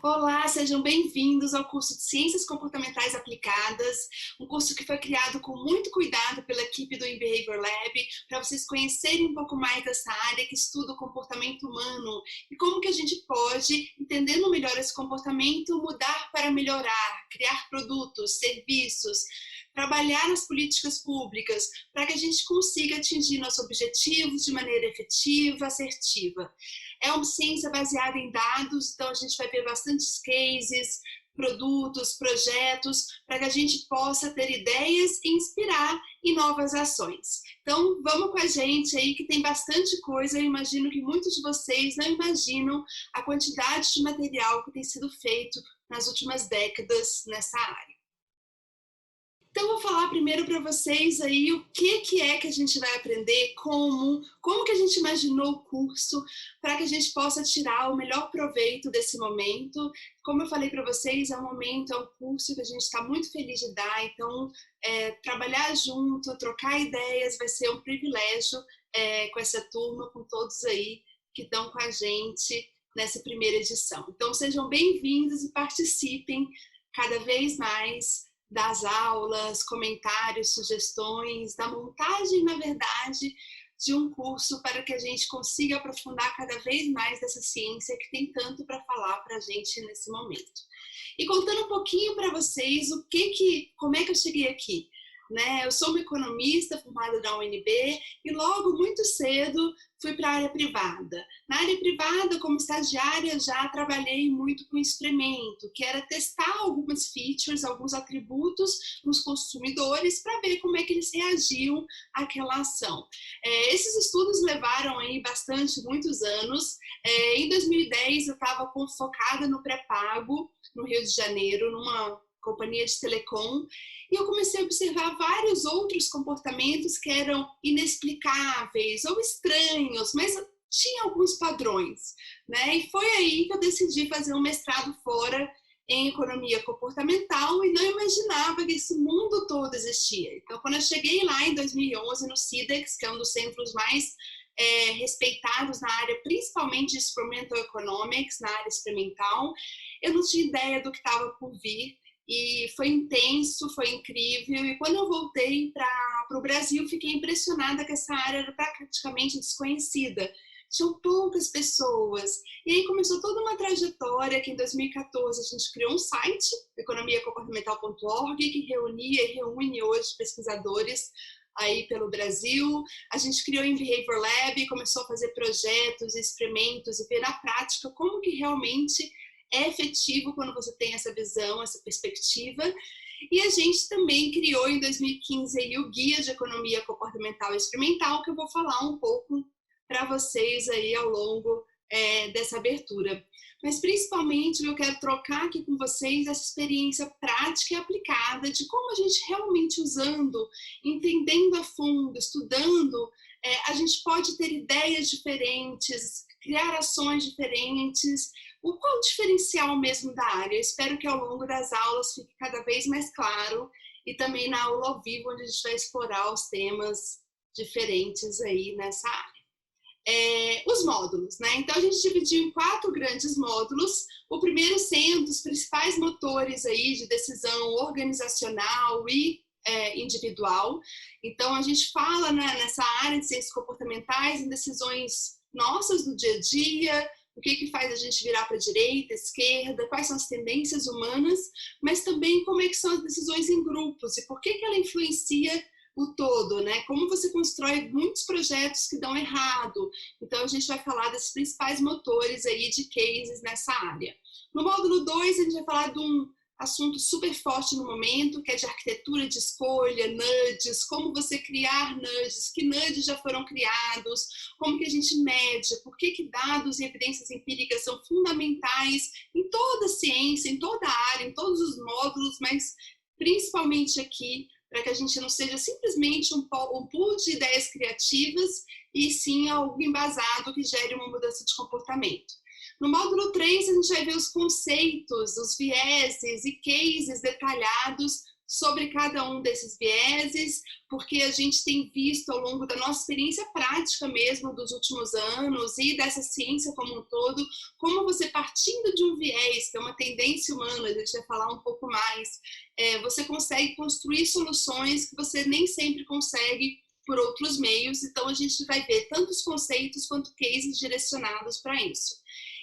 Olá, sejam bem-vindos ao curso de Ciências Comportamentais Aplicadas, um curso que foi criado com muito cuidado pela equipe do InBehavior Lab, para vocês conhecerem um pouco mais dessa área que estuda o comportamento humano e como que a gente pode, entendendo melhor esse comportamento, mudar para melhorar, criar produtos, serviços, trabalhar nas políticas públicas para que a gente consiga atingir nossos objetivos de maneira efetiva, assertiva. É uma ciência baseada em dados, então a gente vai ver bastantes cases, produtos, projetos, para que a gente possa ter ideias e inspirar em novas ações. Então, vamos com a gente aí, que tem bastante coisa. Eu imagino que muitos de vocês não imaginam a quantidade de material que tem sido feito nas últimas décadas nessa área. Então, eu vou falar primeiro para vocês aí o que é que a gente vai aprender, como que a gente imaginou o curso, para que a gente possa tirar o melhor proveito desse momento. Como eu falei para vocês, é um momento, é um curso que a gente está muito feliz de dar, então trabalhar junto, trocar ideias vai ser um privilégio com essa turma, com todos aí que estão com a gente nessa primeira edição. Então, sejam bem-vindos e participem cada vez mais das aulas, comentários, sugestões, da montagem, na verdade, de um curso para que a gente consiga aprofundar cada vez mais dessa ciência que tem tanto para falar para a gente nesse momento. E contando um pouquinho para vocês como é que eu cheguei aqui. Eu sou uma economista formada da UNB e logo, muito cedo, fui para a área privada. Na área privada, como estagiária, já trabalhei muito com experimento, que era testar algumas features, alguns atributos nos consumidores para ver como é que eles reagiam àquela ação. Esses estudos levaram aí muitos anos. Em 2010, eu estava focada no pré-pago, no Rio de Janeiro, numa companhia de telecom, e eu comecei a observar vários outros comportamentos que eram inexplicáveis ou estranhos, mas tinha alguns padrões, E foi aí que eu decidi fazer um mestrado fora em economia comportamental e não imaginava que esse mundo todo existia. Então, quando eu cheguei lá em 2011 no CIDEX, que é um dos centros mais respeitados na área, principalmente de Experimental Economics, na área experimental, eu não tinha ideia do que estava por vir. E foi intenso, foi incrível. E quando eu voltei para o Brasil, fiquei impressionada que essa área era praticamente desconhecida. Tinham poucas pessoas. E aí começou toda uma trajetória que em 2014 a gente criou um site, economiacomportamental.org, que reunia e reúne hoje pesquisadores aí pelo Brasil. A gente criou em Behavior Lab, começou a fazer projetos, experimentos e ver na prática como que realmente é efetivo quando você tem essa visão, essa perspectiva. E a gente também criou em 2015 aí o Guia de Economia Comportamental e Experimental, que eu vou falar um pouco para vocês aí ao longo dessa abertura. Mas principalmente eu quero trocar aqui com vocês essa experiência prática e aplicada de como a gente realmente usando, entendendo a fundo, estudando, a gente pode ter ideias diferentes, criar ações diferentes. Qual o diferencial mesmo da área? Eu espero que ao longo das aulas fique cada vez mais claro e também na aula ao vivo, onde a gente vai explorar os temas diferentes aí nessa área. Os módulos, Então a gente dividiu em 4 grandes módulos. O primeiro sendo os principais motores aí de decisão organizacional e individual. Então a gente fala nessa área de ciências comportamentais em decisões nossas do dia a dia, o que faz a gente virar para a direita, esquerda, quais são as tendências humanas, mas também como é que são as decisões em grupos e por que ela influencia o todo, Como você constrói muitos projetos que dão errado. Então, a gente vai falar desses principais motores aí de cases nessa área. No módulo 2, a gente vai falar de um assunto super forte no momento, que é de arquitetura de escolha, nudges, como você criar nudges, que nudges já foram criados, como que a gente mede, por que dados e evidências empíricas são fundamentais em toda a ciência, em toda a área, em todos os módulos, mas principalmente aqui, para que a gente não seja simplesmente um pool de ideias criativas, e sim algo embasado que gere uma mudança de comportamento. No módulo 3, a gente vai ver os conceitos, os vieses e cases detalhados sobre cada um desses vieses, porque a gente tem visto ao longo da nossa experiência prática mesmo dos últimos anos e dessa ciência como um todo, como você partindo de um viés, que é uma tendência humana, a gente vai falar um pouco mais, você consegue construir soluções que você nem sempre consegue por outros meios, então a gente vai ver tantos conceitos quanto cases direcionados para isso.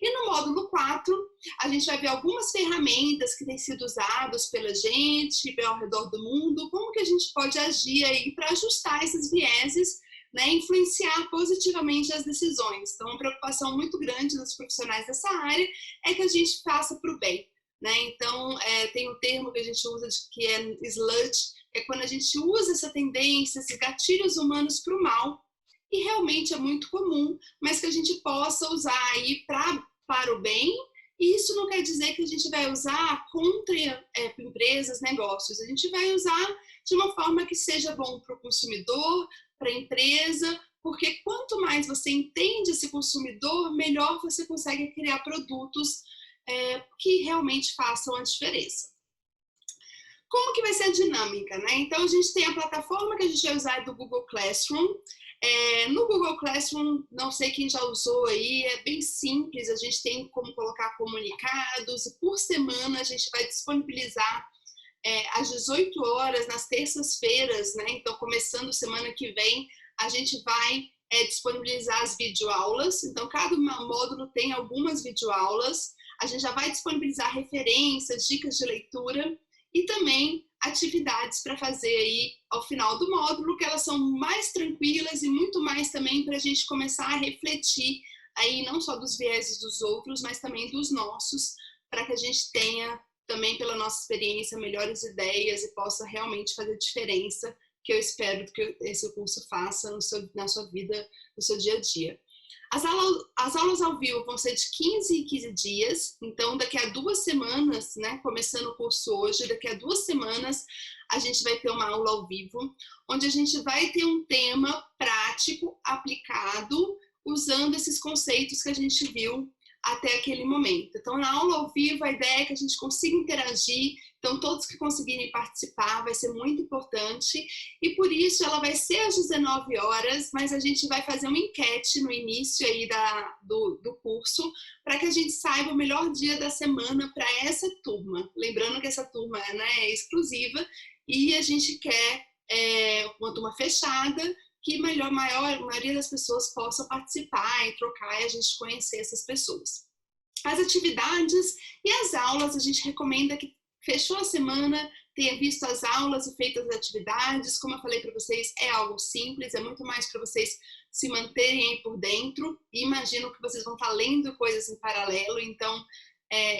E no módulo 4, a gente vai ver algumas ferramentas que têm sido usadas pela gente, ao redor do mundo, como que a gente pode agir aí para ajustar esses vieses, né, influenciar positivamente as decisões. Então, uma preocupação muito grande dos profissionais dessa área é que a gente faça para o bem, né? Então, tem um termo que a gente usa que é sludge, é quando a gente usa essa tendência, esses gatilhos humanos para o mal, e realmente é muito comum, mas que a gente possa usar aí para o bem, e isso não quer dizer que a gente vai usar contra empresas, negócios, a gente vai usar de uma forma que seja bom para o consumidor, para a empresa, porque quanto mais você entende esse consumidor, melhor você consegue criar produtos que realmente façam a diferença. Como que vai ser a dinâmica, né? Então, a gente tem a plataforma que a gente vai usar do Google Classroom. No Google Classroom, não sei quem já usou aí, é bem simples, a gente tem como colocar comunicados e por semana a gente vai disponibilizar às 18 horas, nas terças-feiras, né? Então, começando semana que vem, a gente vai disponibilizar as videoaulas. Então, cada módulo tem algumas videoaulas. A gente já vai disponibilizar referências, dicas de leitura e também atividades para fazer aí ao final do módulo, que elas são mais tranquilas e muito mais também para a gente começar a refletir aí não só dos vieses dos outros, mas também dos nossos, para que a gente tenha também pela nossa experiência melhores ideias e possa realmente fazer diferença, que eu espero que esse curso faça na sua vida, no seu dia a dia. As aulas ao vivo vão ser de 15 em 15 dias, então daqui a 2 semanas, né, começando o curso hoje, daqui a 2 semanas a gente vai ter uma aula ao vivo, onde a gente vai ter um tema prático, aplicado, usando esses conceitos que a gente viu até aquele momento. Então, na aula ao vivo, a ideia é que a gente consiga interagir, então todos que conseguirem participar vai ser muito importante, e por isso ela vai ser às 19 horas, mas a gente vai fazer uma enquete no início aí do curso, para que a gente saiba o melhor dia da semana para essa turma. Lembrando que essa turma, né, é exclusiva, e a gente quer uma turma fechada, que a maioria das pessoas possa participar e trocar e a gente conhecer essas pessoas. As atividades e as aulas, a gente recomenda que fechou a semana, tenha visto as aulas e feito as atividades. Como eu falei para vocês, é algo simples, é muito mais para vocês se manterem aí por dentro. E imagino que vocês vão estar lendo coisas em paralelo, então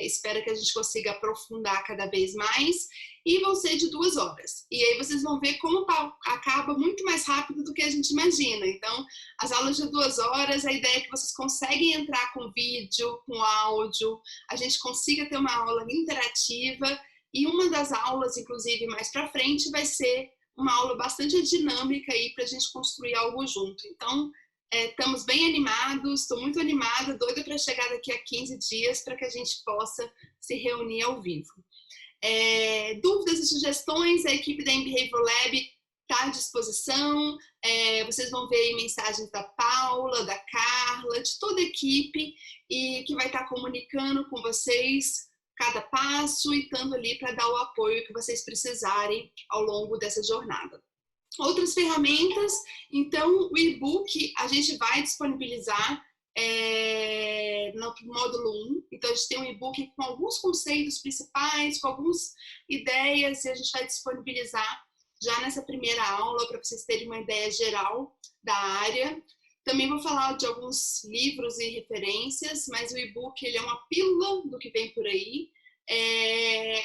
espero que a gente consiga aprofundar cada vez mais. E vão ser de 2 horas. E aí vocês vão ver como acaba muito mais rápido do que a gente imagina. Então, as aulas de 2 horas, a ideia é que vocês conseguem entrar com vídeo, com áudio, a gente consiga ter uma aula interativa. E uma das aulas, inclusive, mais para frente, vai ser uma aula bastante dinâmica aí para a gente construir algo junto. Então, estamos bem animados, estou muito animada, doida para chegar daqui a 15 dias para que a gente possa se reunir ao vivo. Dúvidas e sugestões, a equipe da Behavioral Lab está à disposição, vocês vão ver aí mensagens da Paula, da Carla, de toda a equipe, e que vai estar comunicando com vocês cada passo e estando ali para dar o apoio que vocês precisarem ao longo dessa jornada. Outras ferramentas, então o e-book a gente vai disponibilizar no módulo 1, então a gente tem um e-book com alguns conceitos principais, com algumas ideias, e a gente vai disponibilizar já nessa primeira aula para vocês terem uma ideia geral da área. Também vou falar de alguns livros e referências, mas o e-book ele é uma pílula do que vem por aí.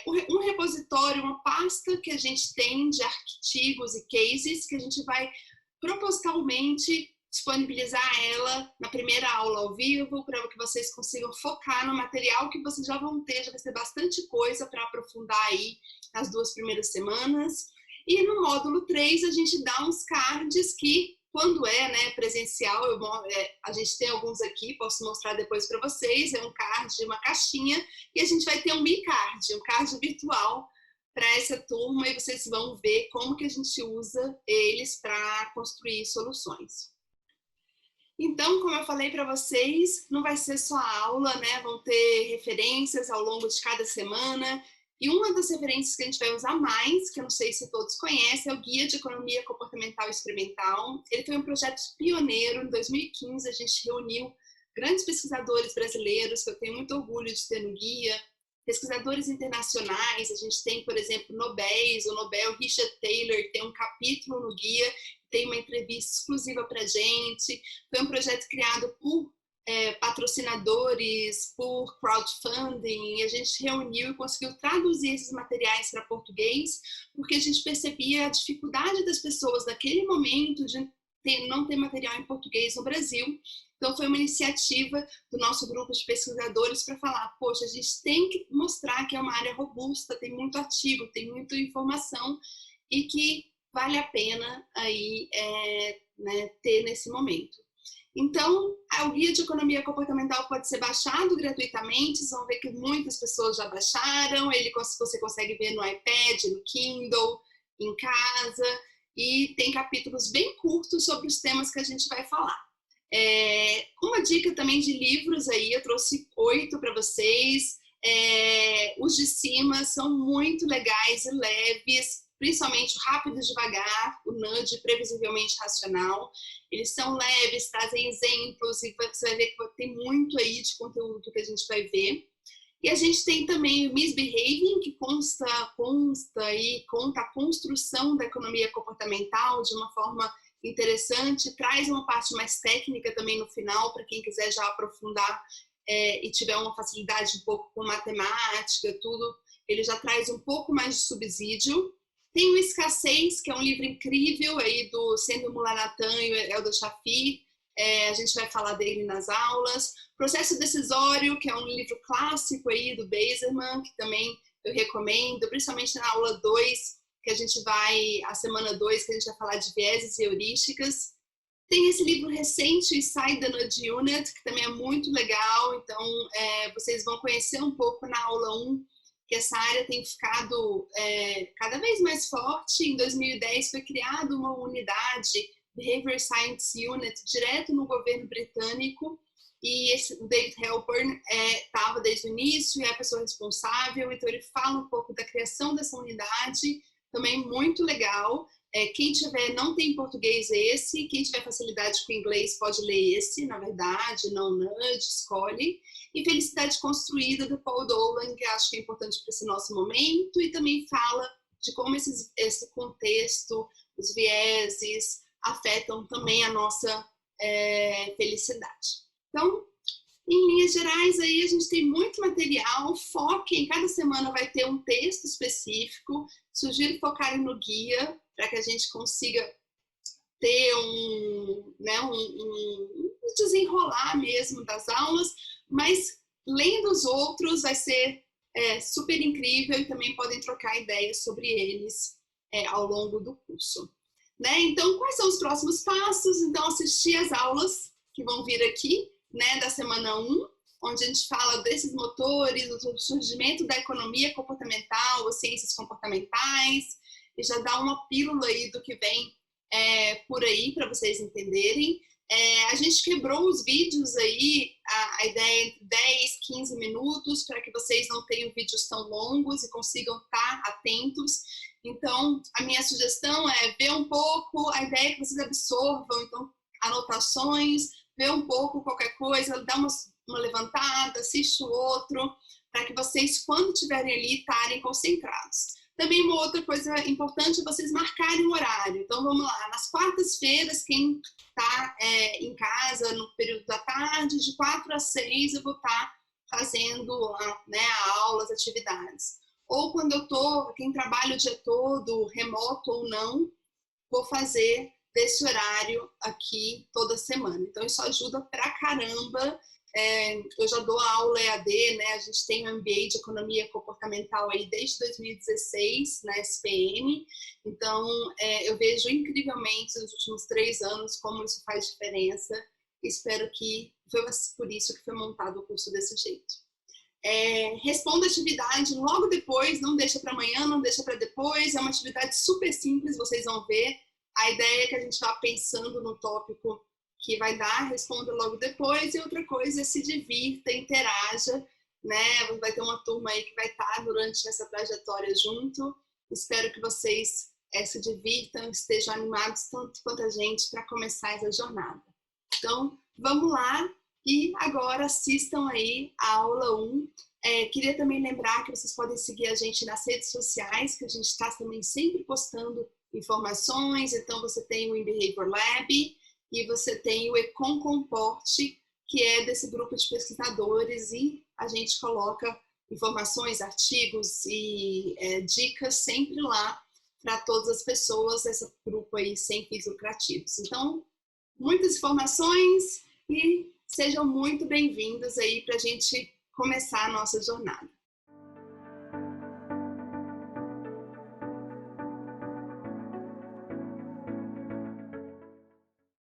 Um repositório, uma pasta que a gente tem de artigos e cases que a gente vai propositalmente disponibilizar ela na primeira aula ao vivo, para que vocês consigam focar no material que vocês já vão ter, já vai ser bastante coisa para aprofundar aí nas 2 primeiras semanas. E no módulo 3 a gente dá uns cards que, quando né, presencial, a gente tem alguns aqui, posso mostrar depois para vocês, é um card, uma caixinha, e a gente vai ter um e-card, um card virtual, para essa turma e vocês vão ver como que a gente usa eles para construir soluções. Então, como eu falei para vocês, não vai ser só aula, né? Vão ter referências ao longo de cada semana. E uma das referências que a gente vai usar mais, que eu não sei se todos conhecem, é o Guia de Economia Comportamental Experimental. Ele foi um projeto pioneiro. Em 2015, a gente reuniu grandes pesquisadores brasileiros, que eu tenho muito orgulho de ter no guia, pesquisadores internacionais. A gente tem, por exemplo, o Nobel Richard Taylor tem um capítulo no guia, tem uma entrevista exclusiva para a gente. Foi um projeto criado por patrocinadores, por crowdfunding, e a gente reuniu e conseguiu traduzir esses materiais para português, porque a gente percebia a dificuldade das pessoas naquele momento de não ter material em português no Brasil. Então, foi uma iniciativa do nosso grupo de pesquisadores para falar, poxa, a gente tem que mostrar que é uma área robusta, tem muito artigo, tem muita informação e que vale a pena aí, né, ter nesse momento. Então, o Guia de Economia Comportamental pode ser baixado gratuitamente, vocês vão ver que muitas pessoas já baixaram, você consegue ver no iPad, no Kindle, em casa, e tem capítulos bem curtos sobre os temas que a gente vai falar. Uma dica também de livros aí, eu trouxe 8 para vocês. Os de cima são muito legais e leves, principalmente o Rápido e Devagar, o Nudge, Previsivelmente Racional. Eles são leves, trazem exemplos, e você vai ver que tem muito aí de conteúdo que a gente vai ver. E a gente tem também o Misbehaving, que conta a construção da economia comportamental de uma forma interessante, traz uma parte mais técnica também no final, para quem quiser já aprofundar e tiver uma facilidade um pouco com matemática, tudo, ele já traz um pouco mais de subsídio. Tem o Escassez, que é um livro incrível aí do Sendo Mulanathan e Eldor Shafir, a gente vai falar dele nas aulas. Processo Decisório, que é um livro clássico aí do Beiserman, que também eu recomendo, principalmente na aula 2, que a gente vai, a semana 2, que a gente vai falar de vieses e heurísticas. Tem esse livro recente, Inside the Nudge Unit, que também é muito legal, então vocês vão conhecer um pouco na aula 1, que essa área tem ficado cada vez mais forte. Em 2010 foi criada uma unidade, Behavior Science Unit, direto no governo britânico, e o David Halpern estava desde o início, é a pessoa responsável, então ele fala um pouco da criação dessa unidade, também muito legal. Quem não tem em português esse, quem tiver facilidade com inglês pode ler esse, na verdade, não Nudge, escolhe. E Felicidade Construída, do Paul Dolan, que acho que é importante para esse nosso momento, e também fala de como esse contexto, os vieses, afetam também a nossa felicidade. Então, em linhas gerais, aí a gente tem muito material, foquem, cada semana vai ter um texto específico, sugiro focarem no guia, para que a gente consiga ter um desenrolar mesmo das aulas, mas lendo os outros vai ser super incrível, e também podem trocar ideias sobre eles ao longo do curso. Né? Então, quais são os próximos passos? Então, assistir as aulas que vão vir aqui, né, da semana 1, onde a gente fala desses motores, do surgimento da economia comportamental, as ciências comportamentais, e já dá uma pílula aí do que vem por aí para vocês entenderem. A gente quebrou os vídeos aí, a ideia é entre 10, 15 minutos, para que vocês não tenham vídeos tão longos e consigam estar atentos. Então, a minha sugestão é ver um pouco, a ideia é que vocês absorvam, então, anotações, ver um pouco qualquer coisa, dá uma levantada, assiste o outro, para que vocês, quando estiverem ali, estarem concentrados. Também uma outra coisa importante é vocês marcarem o horário. Então, vamos lá, nas quartas-feiras, quem está em casa no período da tarde, de 4 às 6, eu vou estar fazendo a aula, as atividades. Ou quando eu estou, quem trabalha o dia todo, remoto ou não, vou fazer desse horário aqui toda semana. Então, isso ajuda pra caramba. Eu já dou aula EAD, né? A gente tem um MBA de Economia Comportamental aí desde 2016, na SPM. Então, eu vejo incrivelmente nos últimos 3 anos como isso faz diferença. Espero que foi por isso que foi montado o curso desse jeito. Responda a atividade logo depois, não deixa para amanhã, não deixa para depois. É uma atividade super simples, vocês vão ver. A ideia é que a gente vá pensando no tópico que vai dar, responda logo depois. E outra coisa é se divirta, interaja, né? Vai ter uma turma aí que vai estar durante essa trajetória junto. Espero que vocês se divirtam, estejam animados tanto quanto a gente para começar essa jornada. Então, vamos lá e agora assistam aí a aula 1. Queria também lembrar que vocês podem seguir a gente nas redes sociais, que a gente está também sempre postando informações. Então, você tem o Behavior Lab e você tem o Econ Comporte, que é desse grupo de pesquisadores, e a gente coloca informações, artigos e dicas sempre lá para todas as pessoas, esse grupo aí sem fins lucrativos. Então, muitas informações e sejam muito bem-vindos aí para a gente começar a nossa jornada.